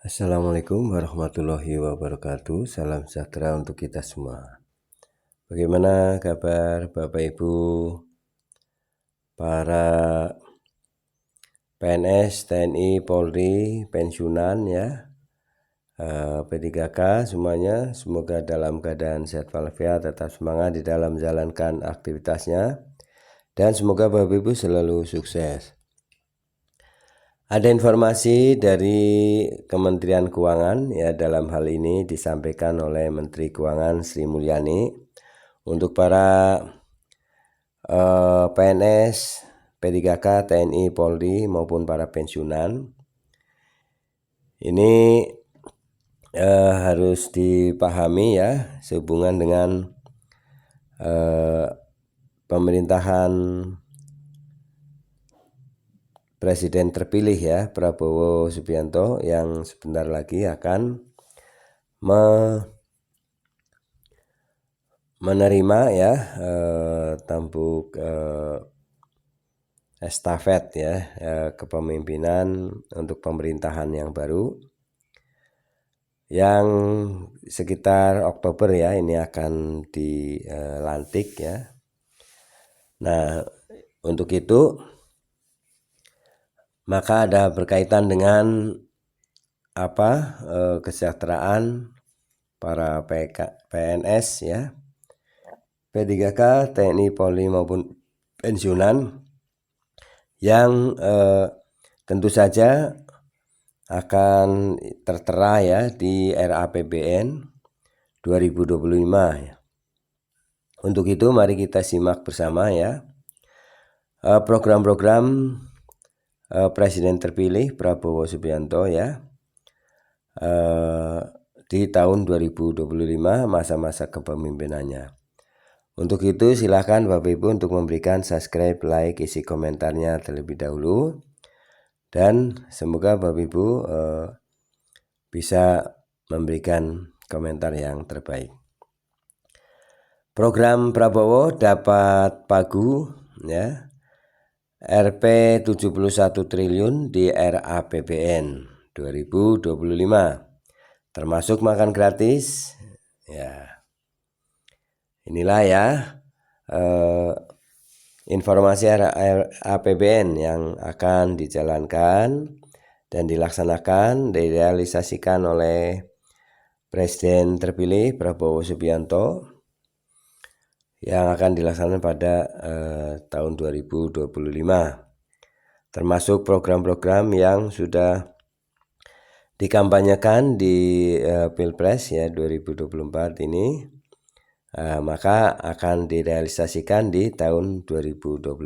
Assalamualaikum warahmatullahi wabarakatuh. Salam sejahtera untuk kita semua. Bagaimana kabar Bapak Ibu para PNS, TNI, Polri, pensiunan ya, P3K semuanya. Semoga dalam keadaan sehat walafiat, tetap semangat di dalam menjalankan aktivitasnya, dan semoga Bapak Ibu selalu sukses. Ada informasi dari Kementerian Keuangan ya, dalam hal ini disampaikan oleh Menteri Keuangan Sri Mulyani untuk para PNS, P3K, TNI, Polri maupun para pensiunan. Ini harus dipahami ya, sehubungan dengan pemerintahan Presiden terpilih ya, Prabowo Subianto, yang sebentar lagi akan menerima ya tampuk estafet ya kepemimpinan untuk pemerintahan yang baru, yang sekitar Oktober ya ini akan dilantik ya. Nah, untuk itu maka ada berkaitan dengan kesejahteraan para PNS ya, P3K, TNI, Polri maupun pensiunan, yang tentu saja akan tertera ya di RAPBN 2025 ya. Untuk itu mari kita simak bersama ya program-program Presiden terpilih Prabowo Subianto ya di tahun 2025, masa-masa kepemimpinannya. Untuk itu silakan Bapak Ibu untuk memberikan subscribe, like, isi komentarnya terlebih dahulu, dan semoga Bapak Ibu bisa memberikan komentar yang terbaik. Program Prabowo dapat pagu ya, Rp 71 triliun di RAPBN 2025, termasuk makan gratis ya. Inilah ya informasi RAPBN yang akan dijalankan dan dilaksanakan, direalisasikan oleh Presiden terpilih Prabowo Subianto, yang akan dilaksanakan pada tahun 2025, termasuk program-program yang sudah dikampanyekan di Pilpres ya 2024 ini, maka akan direalisasikan di tahun 2025.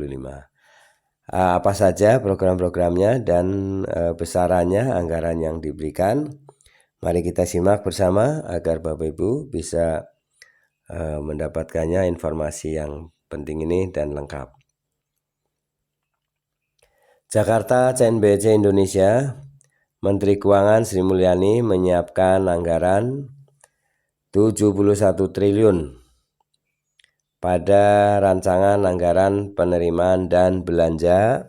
Apa saja program-programnya dan besarannya, anggaran yang diberikan, mari kita simak bersama agar Bapak Ibu bisa mendapatkannya informasi yang penting ini dan lengkap. Jakarta, CNBC Indonesia, Menteri Keuangan Sri Mulyani menyiapkan anggaran 71 triliun pada rancangan anggaran penerimaan dan belanja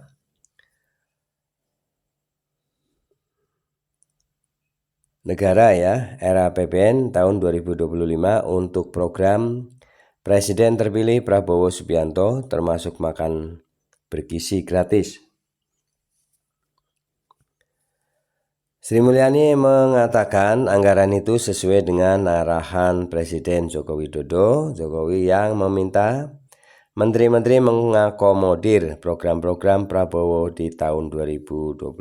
negara ya, RAPBN tahun 2025 untuk program Presiden terpilih Prabowo Subianto, termasuk makan bergizi gratis. Sri Mulyani mengatakan anggaran itu sesuai dengan arahan Presiden Joko Widodo, yang meminta menteri-menteri mengakomodir program-program Prabowo di tahun 2025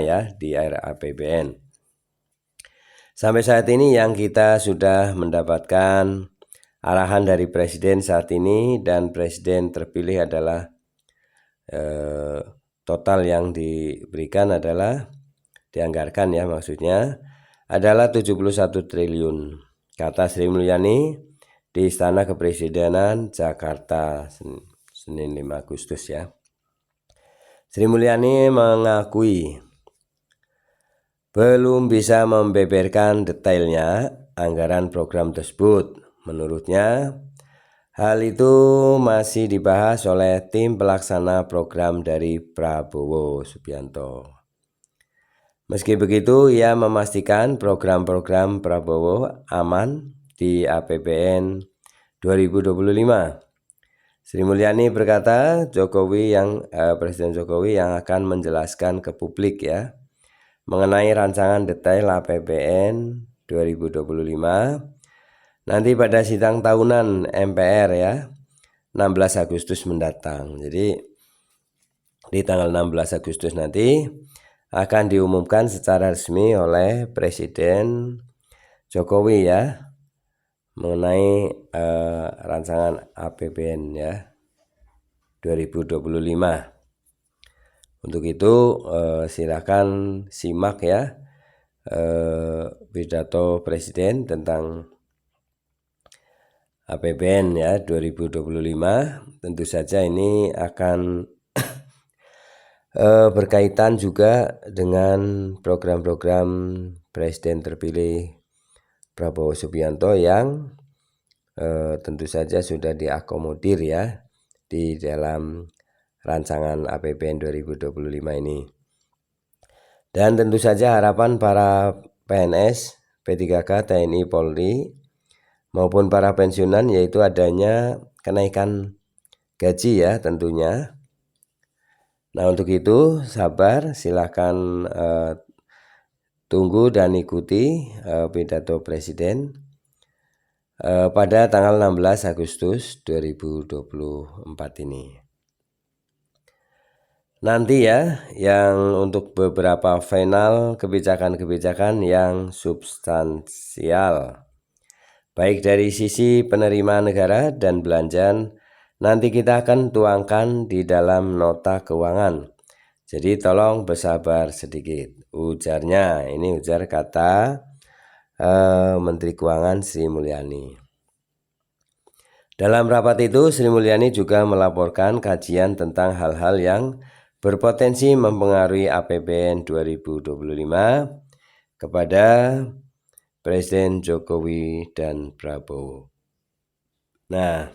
ya di RAPBN. Sampai saat ini yang kita sudah mendapatkan arahan dari Presiden saat ini, dan Presiden terpilih adalah total yang diberikan adalah dianggarkan ya, maksudnya adalah 71 triliun, kata Sri Mulyani di Istana Kepresidenan Jakarta Senin 5 Agustus ya. Sri Mulyani mengakui belum bisa membeberkan detailnya anggaran program tersebut. Menurutnya, hal itu masih dibahas oleh tim pelaksana program dari Prabowo Subianto. Meski begitu, ia memastikan program-program Prabowo aman di APBN 2025. Sri Mulyani berkata, Presiden Jokowi yang akan menjelaskan ke publik ya mengenai rancangan detail APBN 2025 nanti pada sidang tahunan MPR ya 16 Agustus mendatang. Jadi di tanggal 16 Agustus nanti akan diumumkan secara resmi oleh Presiden Jokowi ya mengenai rancangan APBN ya 2025. Untuk itu silakan simak ya pidato Presiden tentang APBN ya 2025. Tentu saja ini akan berkaitan juga dengan program-program Presiden terpilih Prabowo Subianto yang tentu saja sudah diakomodir ya di dalam rancangan APBN 2025 ini. Dan tentu saja harapan para PNS, P3K, TNI, Polri maupun para pensiunan yaitu adanya kenaikan gaji ya tentunya. Nah untuk itu sabar, silakan tunggu dan ikuti pidato Presiden pada tanggal 16 Agustus 2024 ini. Nanti ya yang untuk beberapa final kebijakan-kebijakan yang substansial baik dari sisi penerimaan negara dan belanjaan nanti kita akan tuangkan di dalam nota keuangan. Jadi tolong bersabar sedikit, ujarnya. Ini ujar kata Menteri Keuangan Sri Mulyani. Dalam rapat itu Sri Mulyani juga melaporkan kajian tentang hal-hal yang berpotensi mempengaruhi APBN 2025 kepada Presiden Jokowi dan Prabowo. Nah,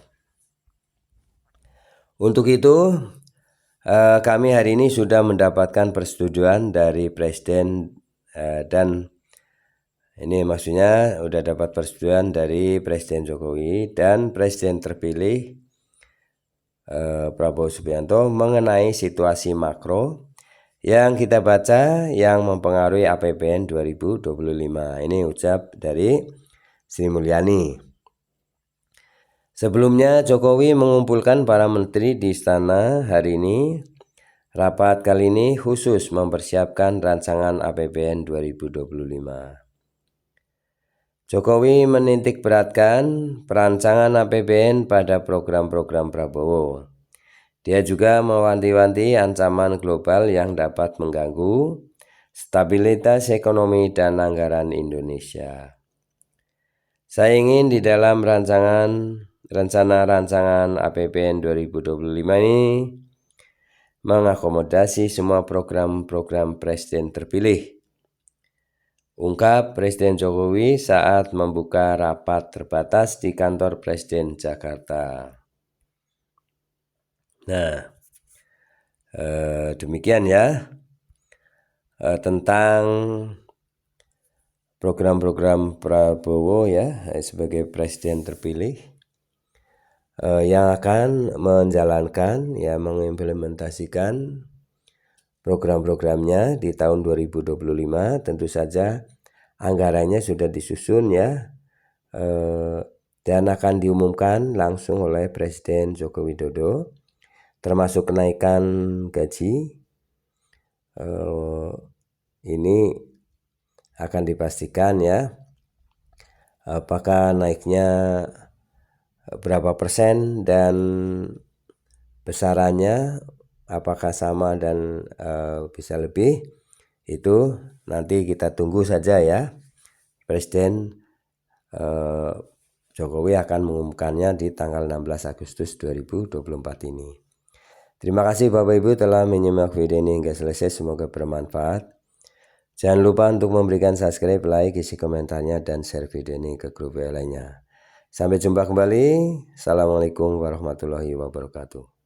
untuk itu kami hari ini sudah mendapatkan persetujuan dari Presiden dan ini maksudnya sudah dapat persetujuan dari Presiden Jokowi dan Presiden terpilih Prabowo Subianto mengenai situasi makro yang kita baca yang mempengaruhi APBN 2025. Ini ucap dari Sri Mulyani. Sebelumnya Jokowi mengumpulkan para menteri di istana hari ini. Rapat kali ini khusus mempersiapkan rancangan APBN 2025. Jokowi menitik beratkan perancangan APBN pada program-program Prabowo. Dia juga mewanti-wanti ancaman global yang dapat mengganggu stabilitas ekonomi dan anggaran Indonesia. Saya ingin di dalam rencana rancangan APBN 2025 ini mengakomodasi semua program-program Presiden terpilih, ungkap Presiden Jokowi saat membuka rapat terbatas di kantor Presiden Jakarta. Nah, demikian ya tentang program-program Prabowo ya sebagai Presiden terpilih yang akan menjalankan ya mengimplementasikan program-programnya di tahun 2025. Tentu saja anggarannya sudah disusun ya dan akan diumumkan langsung oleh Presiden Joko Widodo, termasuk kenaikan gaji. Ini akan dipastikan ya apakah naiknya berapa persen dan besarannya apakah sama dan bisa lebih, itu nanti kita tunggu saja ya. Presiden Jokowi akan mengumumkannya di tanggal 16 Agustus 2024 ini. Terima kasih Bapak Ibu telah menyimak video ini hingga selesai, semoga bermanfaat. Jangan lupa untuk memberikan subscribe, like, isi komentarnya, dan share video ini ke grup lainnya. Sampai jumpa kembali. Assalamualaikum warahmatullahi wabarakatuh.